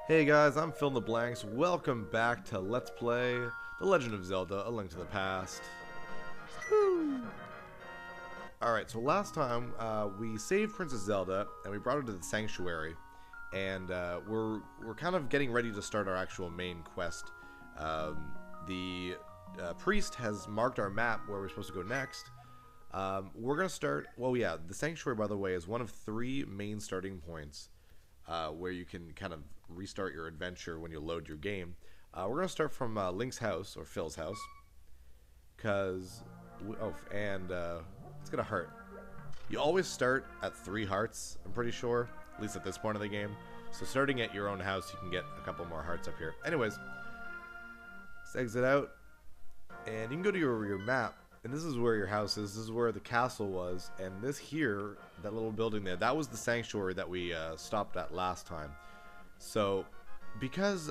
Hey guys, I'm PhilInTheBlanks. Welcome back to Let's Play The Legend of Zelda: A Link to the Past. Woo! Alright, so last time we saved Princess Zelda and we brought her to the Sanctuary, and we're kind of getting ready to start our actual main quest. The priest has marked our map where we're supposed to go next. We're going to start, well yeah, the Sanctuary, by the way, is one of 3 main starting points where you can kind of restart your adventure when you load your game. We're going to start from Link's house, or Phil's house, because, let's get a heart. You always start at 3 hearts, I'm pretty sure, at least at this point of the game. So starting at your own house, you can get a couple more hearts up here. Anyways, let's exit out, and you can go to your map, and this is where your house is. This is where the castle was, and this here, that little building there, that was the sanctuary that we stopped at last time. So, because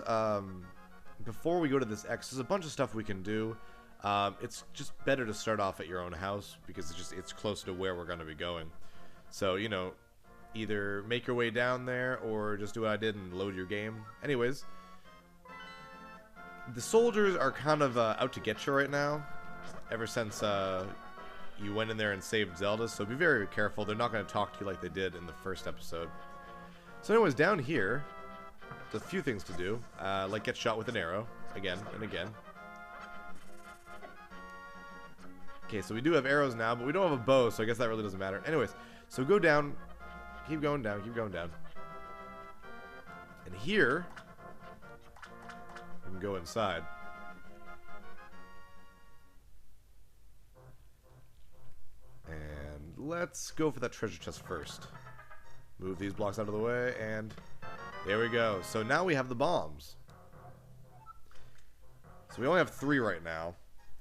before we go to this X, there's a bunch of stuff we can do. It's just better to start off at your own house because it's closer to where we're going to be going. So, you know, either make your way down there or just do what I did and load your game. Anyways, the soldiers are kind of out to get you right now. Ever since you went in there and saved Zelda, so be very careful. They're not going to talk to you like they did in the first episode. So anyways, down here, there's a few things to do, like get shot with an arrow, again and again. Okay, so we do have arrows now, but we don't have a bow, so I guess that really doesn't matter. Anyways, so go down, keep going down, keep going down. And here, we can go inside. Let's go for that treasure chest first. Move these blocks out of the way, and there we go. So now we have the bombs. So we only have 3 right now.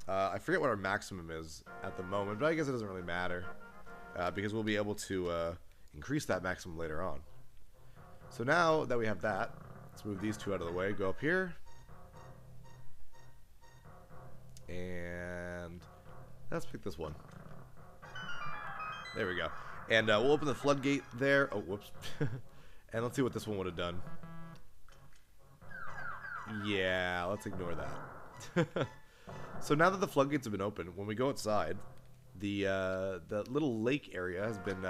I forget what our maximum is at the moment, but I guess it doesn't really matter. Because we'll be able to increase that maximum later on. So now that we have that, let's move these 2 out of the way. Go up here. And let's pick this one. There we go. And we'll open the floodgate there. Oh, whoops. And let's see what this one would have done. Yeah, let's ignore that. So now that the floodgates have been opened, when we go outside, the little lake area has been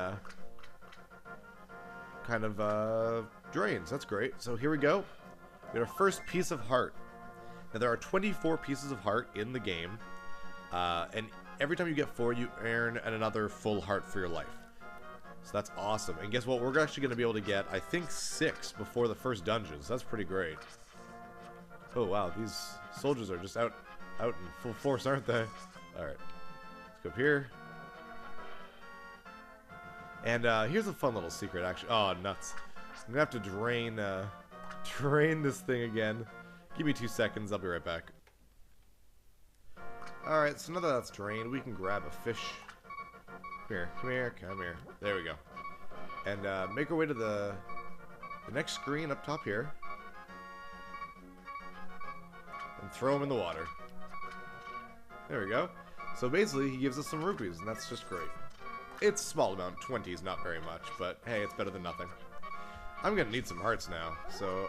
kind of drained. So that's great. So here we go. We got our first piece of heart. Now there are 24 pieces of heart in the game. And every time you get 4, you earn another full heart for your life. So that's awesome. And guess what? We're actually going to be able to get, I think, 6 before the first dungeon. So that's pretty great. Oh, wow. These soldiers are just out in full force, aren't they? Alright. Let's go up here. And here's a fun little secret, actually. Oh, nuts. I'm going to have to drain this thing again. Give me 2 seconds. I'll be right back. Alright, so now that that's drained, we can grab a fish. Come here, come here, come here. There we go. And make our way to the next screen up top here. And throw him in the water. There we go. So basically, he gives us some rupees, and that's just great. It's a small amount, 20 is not very much, but hey, it's better than nothing. I'm gonna need some hearts now, so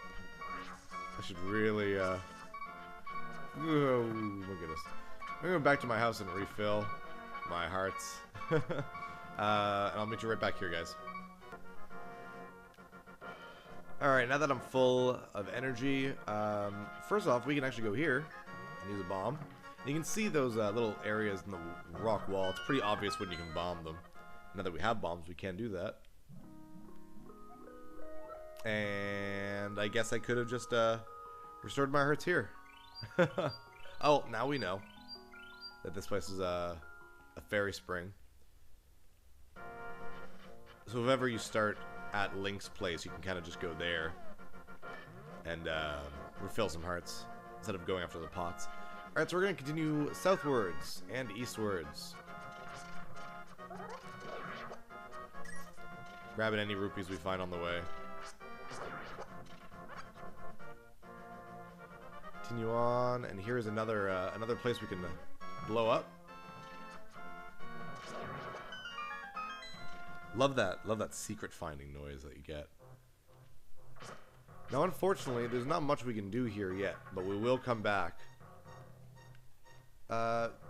I should really, oh my goodness. I'm going back to my house and refill my hearts. And I'll meet you right back here, guys. Alright, now that I'm full of energy, first off, we can actually go here and use a bomb. And you can see those little areas in the rock wall. It's pretty obvious when you can bomb them. Now that we have bombs, we can do that. And I guess I could have just restored my hearts here. Oh, now we know that this place is a fairy spring. So if ever you start at Link's place, you can kind of just go there and refill some hearts instead of going after the pots. Alright, so we're going to continue southwards and eastwards. Grabbing any rupees we find on the way. continue on, and here's another another place we can blow up. Love that secret finding noise that you get. Now, unfortunately, there's not much we can do here yet, but we will come back.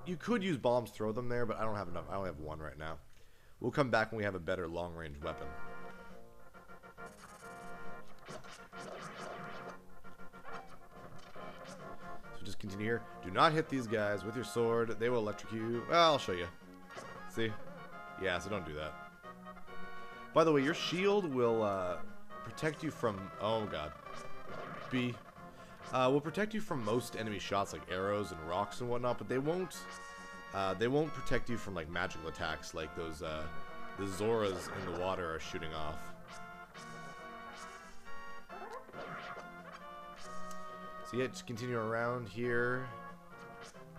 You could use bombs, throw them there, but I don't have enough. I only have one right now. We'll come back when we have a better long-range weapon. So just continue here. Do not hit these guys with your sword. They will electrocute you. Well, I'll show you. See? Yeah, so don't do that. By the way, your shield will protect you from... Oh, God. B. Will protect you from most enemy shots, like arrows and rocks and whatnot, but they won't protect you from, like, magical attacks like those, the Zoras in the water are shooting off. So yeah, just continue around here,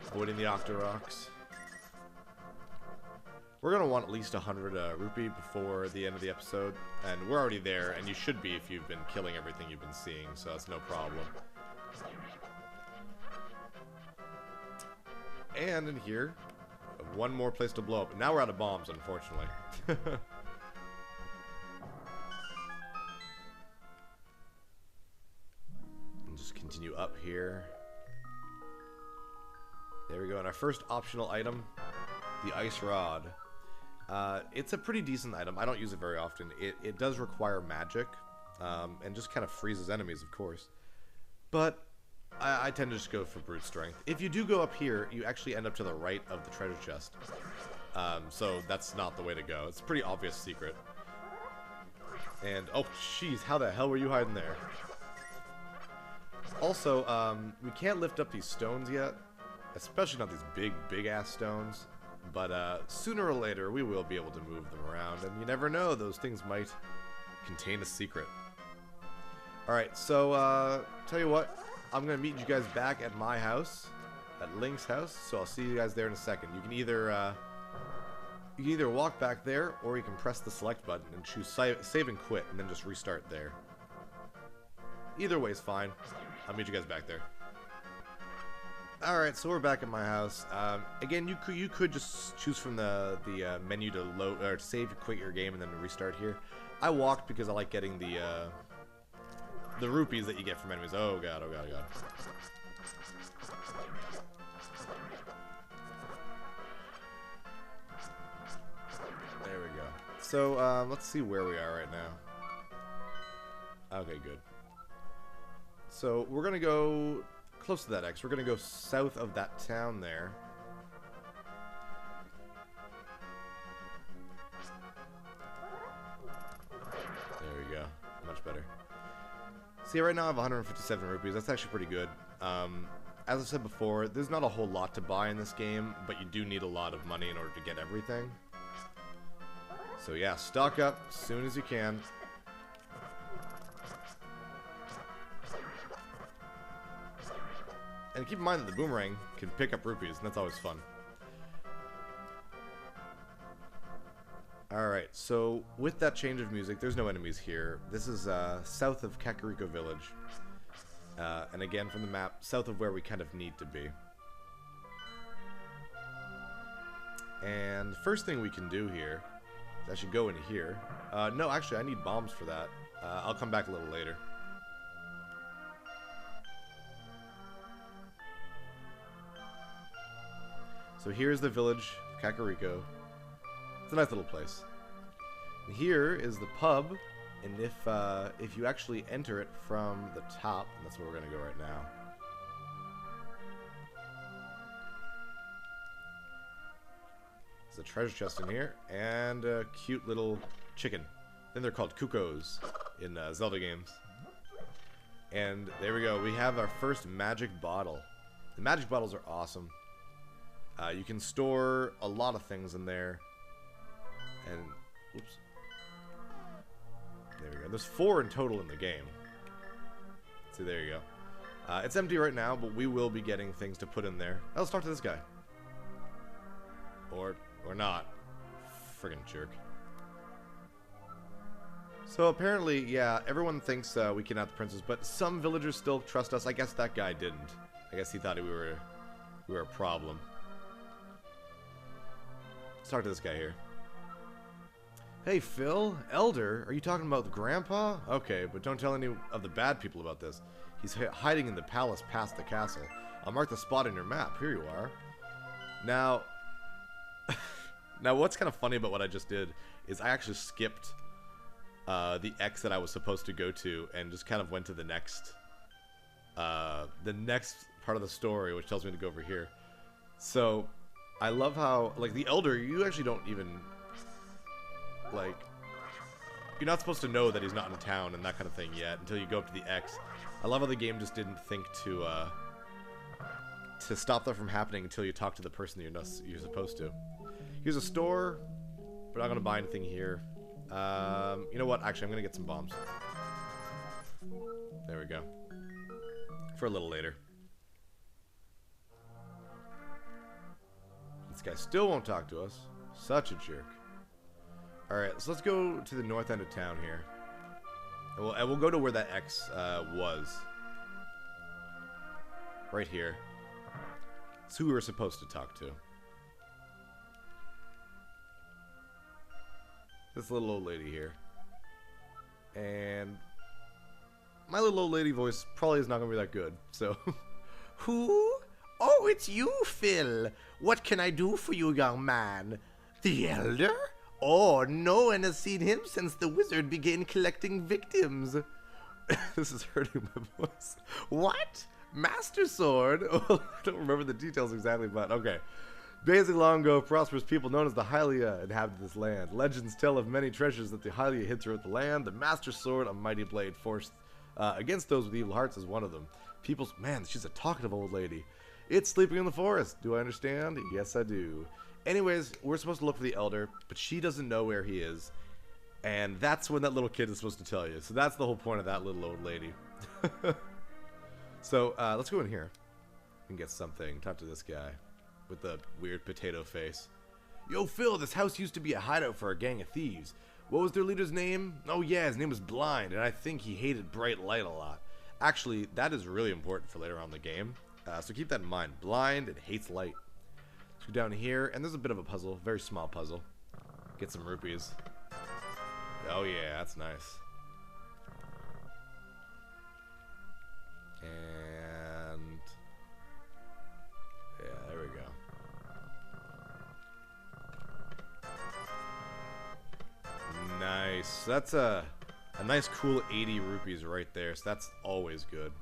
avoiding the Octoroks. We're going to want at least 100 rupee before the end of the episode, and we're already there, and you should be if you've been killing everything you've been seeing, so that's no problem. And in here, one more place to blow up. Now we're out of bombs, unfortunately. And just continue up here. There we go, and our first optional item, the Ice Rod. It's a pretty decent item. I don't use it very often. It does require magic, and just kind of freezes enemies, of course. But I tend to just go for brute strength. If you do go up here, you actually end up to the right of the treasure chest. So that's not the way to go. It's a pretty obvious secret. And, oh, jeez, how the hell were you hiding there? Also, we can't lift up these stones yet. Especially not these big-ass stones. But sooner or later, we will be able to move them around. And you never know, those things might contain a secret. Alright, so, tell you what. I'm going to meet you guys back at my house, at Link's house, so I'll see you guys there in a second. You can either walk back there, or you can press the select button and choose save and quit, and then just restart there. Either way is fine. I'll meet you guys back there. Alright, so we're back at my house. Again, you could just choose from the menu to load, or to save, quit your game, and then restart here. I walked because I like getting the rupees that you get from enemies. Oh god, oh god, oh god. There we go. So, let's see where we are right now. Okay, good. So, we're gonna go close to that X. We're gonna go south of that town there. There we go. Much better. See, right now I have 157 rupees. That's actually pretty good. As I said before, there's not a whole lot to buy in this game, but you do need a lot of money in order to get everything. So yeah, stock up as soon as you can. And keep in mind that the boomerang can pick up rupees, and that's always fun. Alright, so with that change of music, there's no enemies here. This is south of Kakariko Village. And again, from the map, south of where we kind of need to be. And the first thing we can do here is actually go into here. No, actually, I need bombs for that. I'll come back a little later. So here's the village of Kakariko. It's a nice little place. And here is the pub, and if you actually enter it from the top, and that's where we're gonna go right now. There's a treasure chest in here, and a cute little chicken. Then they're called Kukos in Zelda games. And there we go. We have our first magic bottle. The magic bottles are awesome. You can store a lot of things in there. And, oops. There we go. There's 4 in total in the game. See, there you go. It's empty right now, but we will be getting things to put in there. Let's talk to this guy. Or not. Friggin' jerk. So apparently, yeah, everyone thinks we kidnapped the princess, but some villagers still trust us. I guess that guy didn't. I guess he thought we were a problem. Let's talk to this guy here. Hey, Phil, Elder, are you talking about the grandpa? Okay, but don't tell any of the bad people about this. He's hiding in the palace past the castle. I'll mark the spot on your map. Here you are. Now, now what's kind of funny about what I just did is I actually skipped the X that I was supposed to go to and just kind of went to the next part of the story, which tells me to go over here. So, I love how, like, the Elder, you actually don't even, like, you're not supposed to know that he's not in town and that kind of thing yet until you go up to the X. I love how the game just didn't think to stop that from happening until you talk to the person that you're supposed to. Here's a store, but I'm not going to buy anything here. You know what? Actually, I'm going to get some bombs. There we go. For a little later. This guy still won't talk to us. Such a jerk. Alright, so let's go to the north end of town here. And we'll go to where that X was. Right here. It's who we were supposed to talk to. This little old lady here. And my little old lady voice probably is not going to be that good. So, who? Oh, it's you, Phil. What can I do for you, young man? The Elder? Oh, no one has seen him since the wizard began collecting victims. This is hurting my voice. What? Master Sword? Oh, I don't remember the details exactly, but okay. Basically, long ago, prosperous people known as the Hylia inhabited this land. Legends tell of many treasures that the Hylia hid throughout the land. The Master Sword, a mighty blade forced against those with evil hearts, is one of them. Man, she's a talkative old lady. It's sleeping in the forest. Do I understand? Yes, I do. Anyways, we're supposed to look for the Elder, but she doesn't know where he is. And that's when that little kid is supposed to tell you. So that's the whole point of that little old lady. So, let's go in here and get something. Talk to this guy with the weird potato face. Yo, Phil, this house used to be a hideout for a gang of thieves. What was their leader's name? Oh, yeah, his name was Blind, and I think he hated bright light a lot. Actually, that is really important for later on in the game. So keep that in mind. Blind and hates light. Let's go down here, and there's a bit of a puzzle. Very small puzzle. Get some rupees. Oh, yeah, that's nice. And yeah, there we go. Nice. That's a nice cool 80 rupees right there. So that's always good.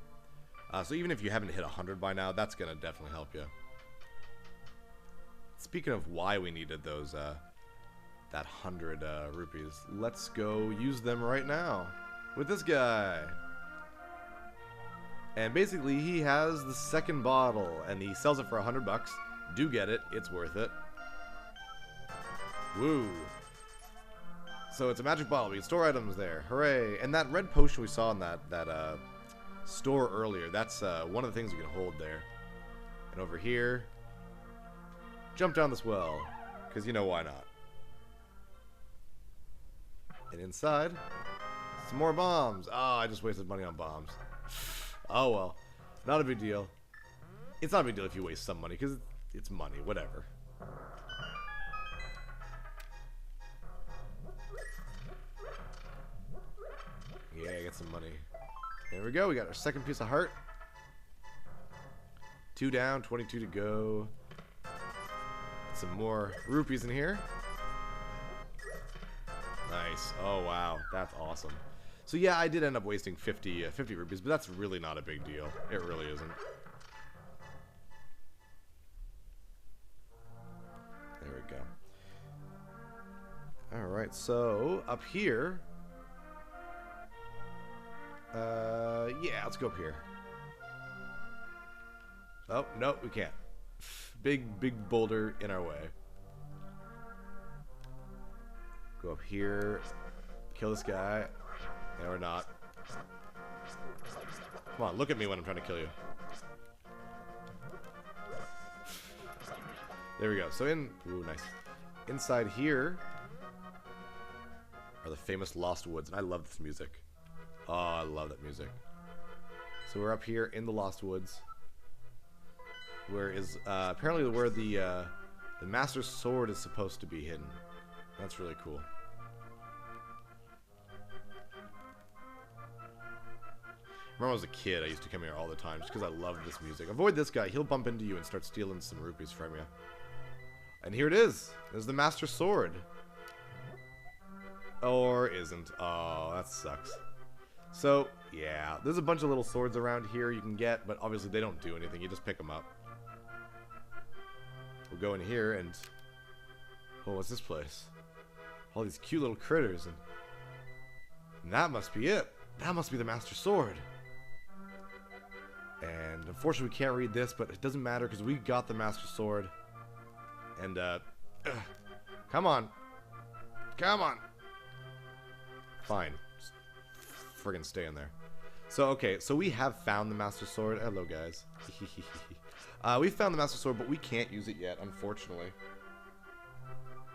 So even if you haven't hit 100 by now, that's gonna definitely help you. Speaking of why we needed those that 100 rupees, let's go use them right now with this guy. And basically, he has the second bottle, and he sells it for $100. Do get it; it's worth it. Woo! So it's a magic bottle. We can store items there. Hooray! And that red potion we saw in that store earlier, that's one of the things we can hold there. And over here, jump down this well, because you know why not. And inside, some more bombs. Ah, I just wasted money on bombs. Oh well, not a big deal. It's not a big deal if you waste some money, because it's money, whatever. Yeah, get some money. There we go, we got our second piece of heart. 2 down, 22 to go. Some more rupees in here. Nice. Oh wow, that's awesome. So yeah, I did end up wasting 50 rupees, but that's really not a big deal. It really isn't. There we go. Alright, so up here... yeah, let's go up here. Oh, no, we can't. Big boulder in our way. Go up here. Kill this guy. No, we're not. Come on, look at me when I'm trying to kill you. There we go. So ooh, nice. Inside here, are the famous Lost Woods, and I love this music. Oh, I love that music. So we're up here in the Lost Woods, where is apparently where the Master Sword is supposed to be hidden. That's really cool. Remember when I was a kid, I used to come here all the time just because I loved this music. Avoid this guy. He'll bump into you and start stealing some rupees from you. And here it is. There's the Master Sword. Or isn't. Oh, that sucks. So, yeah. There's a bunch of little swords around here you can get, but obviously they don't do anything. You just pick them up. We'll go in here and... Oh, what's this place? All these cute little critters. And that must be it. That must be the Master Sword. And unfortunately we can't read this, but it doesn't matter because we got the Master Sword. And, come on. Come on. Fine. Just friggin' stay in there. So, okay, so we have found the Master Sword. Hello, guys. We found the Master Sword, but we can't use it yet, unfortunately.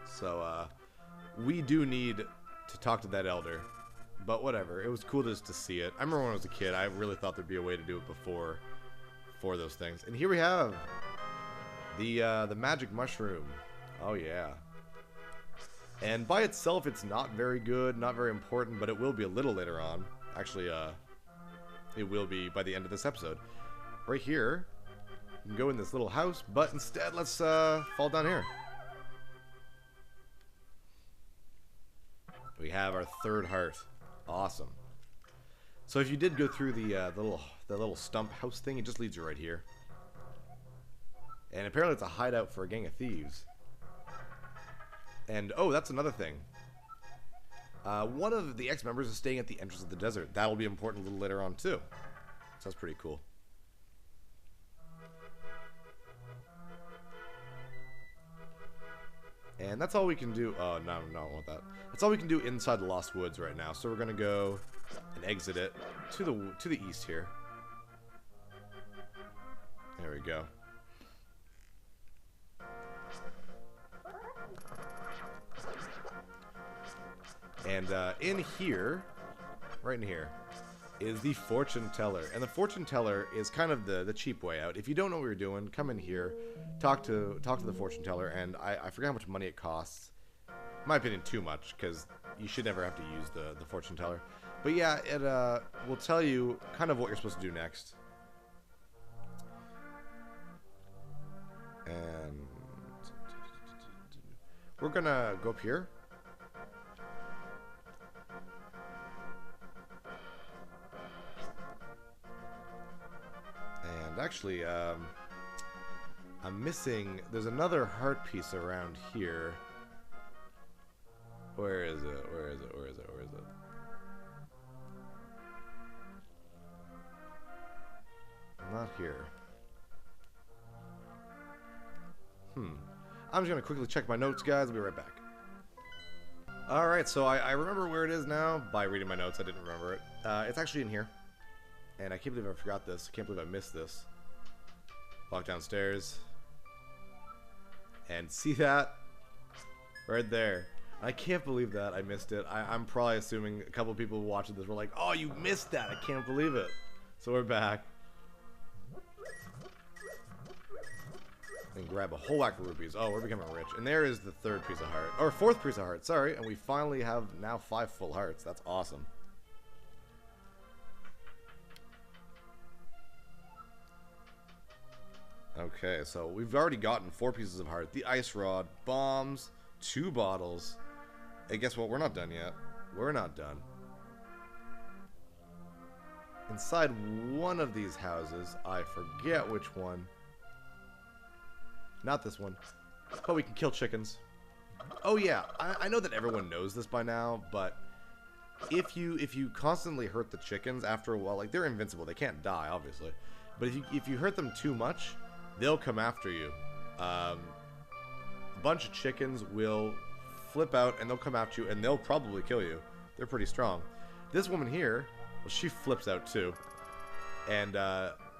So, we do need to talk to that elder. But whatever, it was cool just to see it. I remember when I was a kid, I really thought there'd be a way to do it before those things. And here we have the magic mushroom. Oh yeah. And by itself, it's not very good, not very important, but it will be a little later on. Actually, it will be by the end of this episode. Right here, you can go in this little house, but instead, let's fall down here. We have our third heart. Awesome. So if you did go through the little stump house thing, it just leads you right here. And apparently it's a hideout for a gang of thieves. And oh, that's another thing. One of the ex-members is staying at the entrance of the desert. That'll be important a little later on too. So that's pretty cool. And that's all we can do. Oh, no, I don't want that. That's all we can do inside the Lost Woods right now. So we're gonna go and exit it to the east here. There we go. And in here, right in here, is the fortune teller. And the fortune teller is kind of the cheap way out. If you don't know what you're doing, come in here, talk to the fortune teller, and I forget how much money it costs. In my opinion, too much, because you should never have to use the fortune teller. But yeah, it will tell you kind of what you're supposed to do next. And we're gonna go up here. And actually, I'm missing... There's another heart piece around here. Where is it? Where is it? Where is it? Where is it? Not here. I'm just going to quickly check my notes, guys. I'll be right back. Alright, so I remember where it is now by reading my notes. I didn't remember it. It's actually in here. And I can't believe I forgot this. I can't believe I missed this. Walk downstairs. And see that? Right there. I can't believe that I missed it. I'm probably assuming a couple people watching this were like, oh, you missed that. I can't believe it. So we're back. And grab a whole whack of rupees. Oh, we're becoming rich. And there is the third piece of heart. Or fourth piece of heart, sorry. And we finally have now 5 full hearts. That's awesome. Okay, so we've already gotten 4 pieces of heart. The ice rod, bombs, 2 bottles. Hey, guess what? We're not done yet. We're not done. Inside one of these houses, I forget which one. Not this one. But we can kill chickens. Oh yeah, I know that everyone knows this by now, but if you constantly hurt the chickens after a while, like they're invincible, they can't die, obviously. But if you hurt them too much, they'll come after you. A bunch of chickens will flip out and they'll come after you and they'll probably kill you. They're pretty strong. This woman here, well, she flips out too. And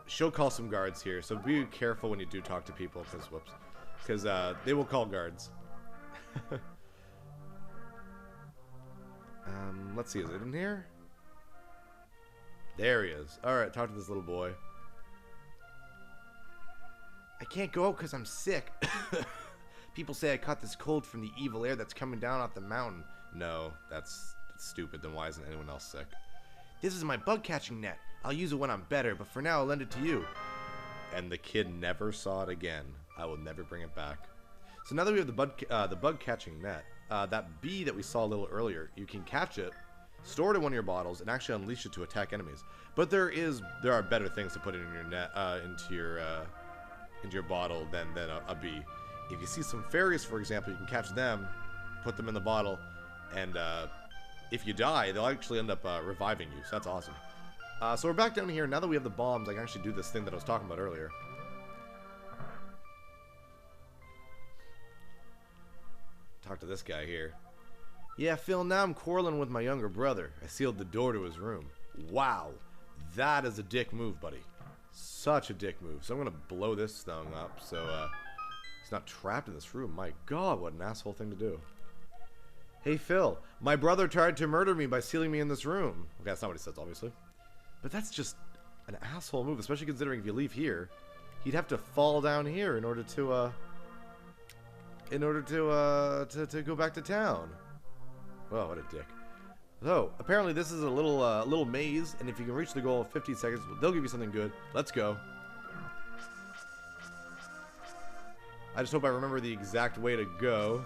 she'll call some guards here, so be careful when you do talk to people, because they will call guards. Let's see, is it in here? There he is. Alright, talk to this little boy. I can't go because I'm sick. People say I caught this cold from the evil air that's coming down off the mountain. No, that's stupid. Then why isn't anyone else sick? This is my bug catching net. I'll use it when I'm better, but for now I'll lend it to you. And the kid never saw it again. I will never bring it back. So now that we have the bug catching net, that bee that we saw a little earlier, you can catch it, store it in one of your bottles, and actually unleash it to attack enemies. But there are better things to put in your net, into your bottle than a bee. If you see some fairies, for example, you can catch them, put them in the bottle, and if you die, they'll actually end up reviving you. So that's awesome. So we're back down here. Now that we have the bombs, I can actually do this thing that I was talking about earlier. Talk to this guy here. Yeah, Phil, now I'm quarreling with my younger brother. I sealed the door to his room. Wow. That is a dick move, buddy. Such a dick move. So I'm going to blow this thing up so he's not trapped in this room. My God, what an asshole thing to do. Hey, Phil, my brother tried to murder me by sealing me in this room. Okay, that's not what he says, obviously. But that's just an asshole move, especially considering if you leave here, he'd have to fall down here in order to go back to town. Oh, what a dick. So, apparently this is a little maze, and if you can reach the goal in 15 seconds, they'll give you something good. Let's go. I just hope I remember the exact way to go.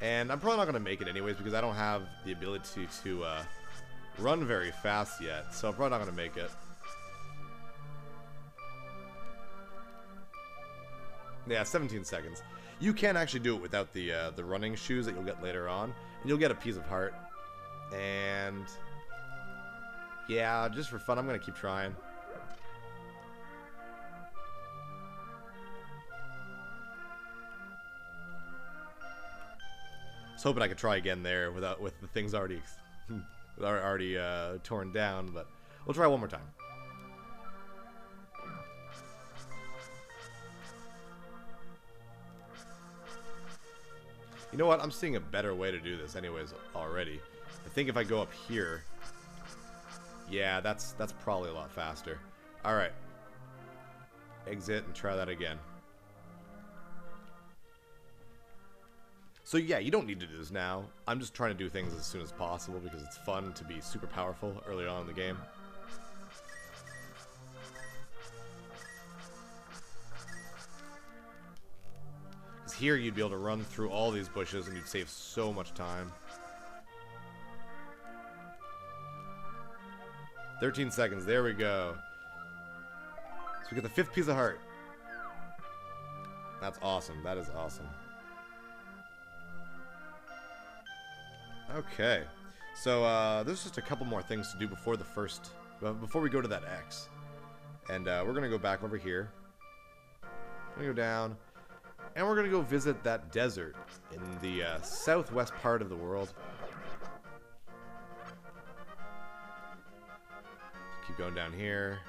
And I'm probably not going to make it anyways, because I don't have the ability to run very fast yet, so I'm probably not going to make it. Yeah, 17 seconds. You can actually do it without the running shoes that you'll get later on, and you'll get a piece of heart. And yeah, just for fun, I'm gonna keep trying. I was hoping I could try again there with the things already torn down, but we'll try one more time. You know what? I'm seeing a better way to do this anyways already. I think if I go up here... Yeah, that's probably a lot faster. Alright. Exit and try that again. So yeah, you don't need to do this now. I'm just trying to do things as soon as possible because it's fun to be super powerful early on in the game. Here you'd be able to run through all these bushes and you'd save so much time. 13 seconds, there we go. So we get the 5th piece of heart. That's awesome, that is awesome. Okay, so there's just a couple more things to do before before we go to that X. And we're gonna go back over here. We're gonna go down. And we're going to go visit that desert in the southwest part of the world. Keep going down here.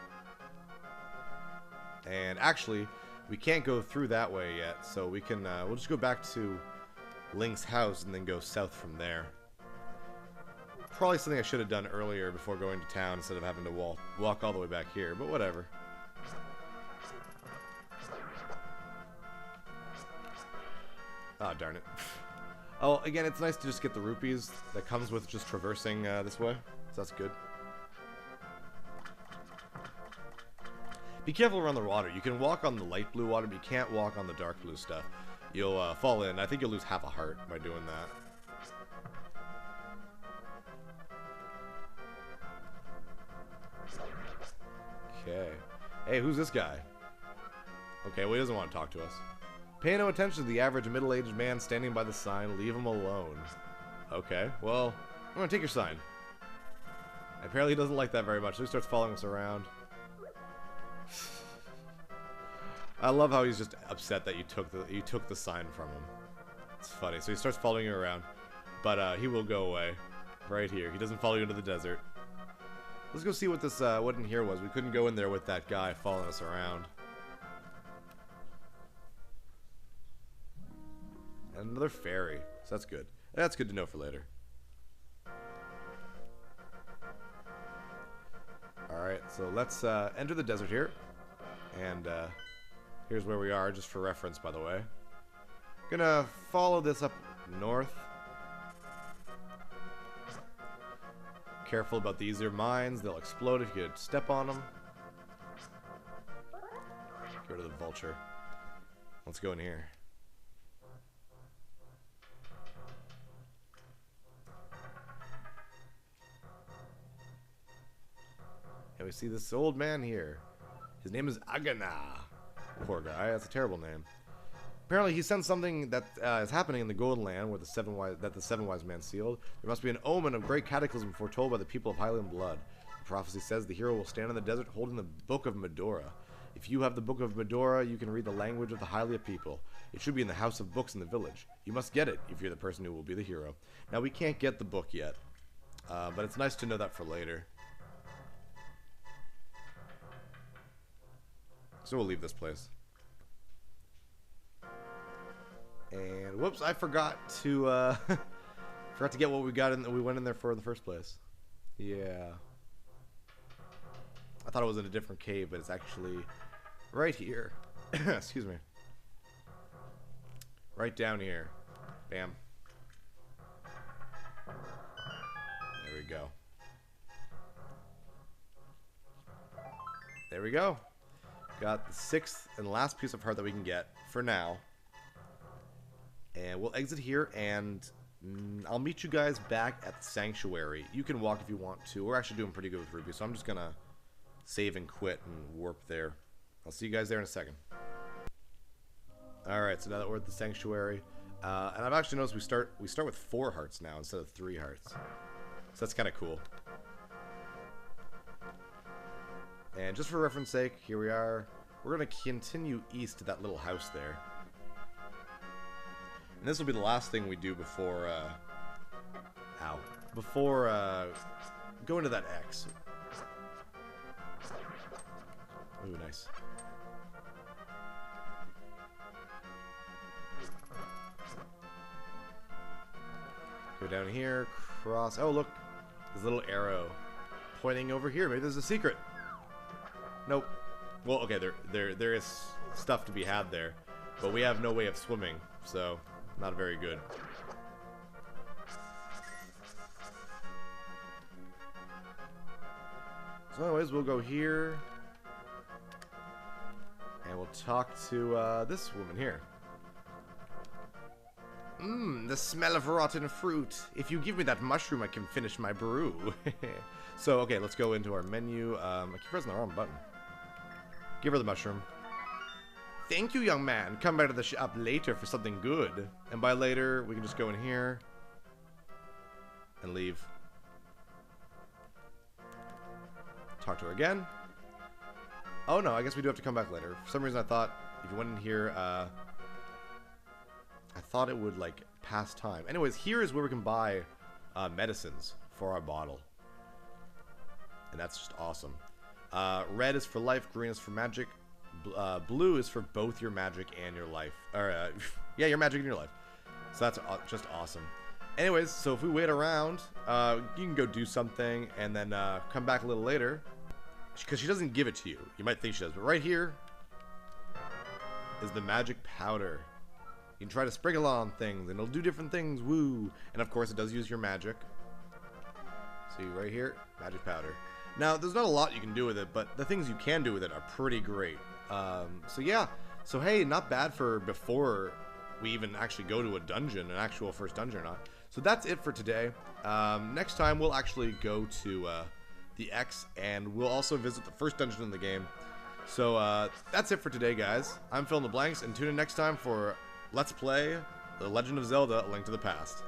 And actually, we can't go through that way yet, so we can we'll just go back to Link's house and then go south from there. Probably something I should have done earlier before going to town instead of having to walk all the way back here, but whatever. Oh, darn it. Oh, again, it's nice to just get the rupees that comes with just traversing this way. So that's good. Be careful around the water. You can walk on the light blue water, but you can't walk on the dark blue stuff. You'll fall in. I think you'll lose half a heart by doing that. Okay. Hey, who's this guy? Okay, well, he doesn't want to talk to us. Pay no attention to the average middle-aged man standing by the sign. Leave him alone. Okay, well, I'm gonna take your sign. Apparently he doesn't like that very much, so he starts following us around. I love how he's just upset that you took the sign from him. It's funny. So he starts following you around, but he will go away right here. He doesn't follow you into the desert. Let's go see what this what in here was. We couldn't go in there with that guy following us around. Another fairy, so that's good. That's good to know for later. Alright, so let's enter the desert here. And here's where we are, just for reference, by the way. Gonna follow this up north. Careful about these. They're mines. They'll explode if you step on them. Get rid of the vulture. Let's go in here. And we see this old man here. His name is Agana. Poor guy. That's a terrible name. Apparently, he sensed something that is happening in the Golden Land, where the seven wise men sealed. There must be an omen of great cataclysm foretold by the people of Hyrule blood. The prophecy says the hero will stand in the desert holding the Book of Medora. If you have the Book of Medora, you can read the language of the Hylia people. It should be in the house of books in the village. You must get it if you're the person who will be the hero. Now, we can't get the book yet, but it's nice to know that for later. So we'll leave this place. And whoops, I forgot to get what we got in that we went in there for in the first place. Yeah. I thought it was in a different cave, but it's actually right here. Excuse me. Right down here. Bam. There we go. There we go. Got the 6th and last piece of heart that we can get for now. And we'll exit here, and I'll meet you guys back at the sanctuary. You can walk if you want to. We're actually doing pretty good with Ruby, so I'm just going to save and quit and warp there. I'll see you guys there in a second. Alright, so now that we're at the sanctuary, and I've actually noticed we start with 4 hearts now instead of 3 hearts. So that's kind of cool. And just for reference sake, here we are. We're going to continue east to that little house there. And this will be the last thing we do before, going to that X. Ooh, nice. Go down here, cross. Oh, look, this little arrow pointing over here. Maybe there's a secret. Nope. Well, okay, there is stuff to be had there, but we have no way of swimming, so not very good. So anyways, we'll go here, and we'll talk to this woman here. The smell of rotten fruit. If you give me that mushroom, I can finish my brew. So, okay, let's go into our menu. I keep pressing the wrong button. Give her the mushroom. Thank you, young man. Come back to the shop later for something good. And by later, we can just go in here and leave. Talk to her again. Oh, no, I guess we do have to come back later. For some reason, I thought if you went in here, I thought it would, like, pass time. Anyways, here is where we can buy medicines for our bottle. And that's just awesome. Red is for life, green is for magic, blue is for both your magic and your life. Or, yeah, your magic and your life. So that's just awesome. Anyways, so if we wait around, you can go do something and then come back a little later. Because she doesn't give it to you. You might think she does. But right here is the magic powder. You can try to sprinkle it on things, and it'll do different things. Woo! And of course, it does use your magic. See right here, magic powder. Now, there's not a lot you can do with it, but the things you can do with it are pretty great. So yeah. So hey, not bad for before we even actually go to a dungeon, an actual first dungeon or not. So that's it for today. Next time, we'll actually go to the X, and we'll also visit the first dungeon in the game. So that's it for today, guys. I'm PhilInTheBlanks, and tune in next time for Let's Play The Legend of Zelda: A Link to the Past.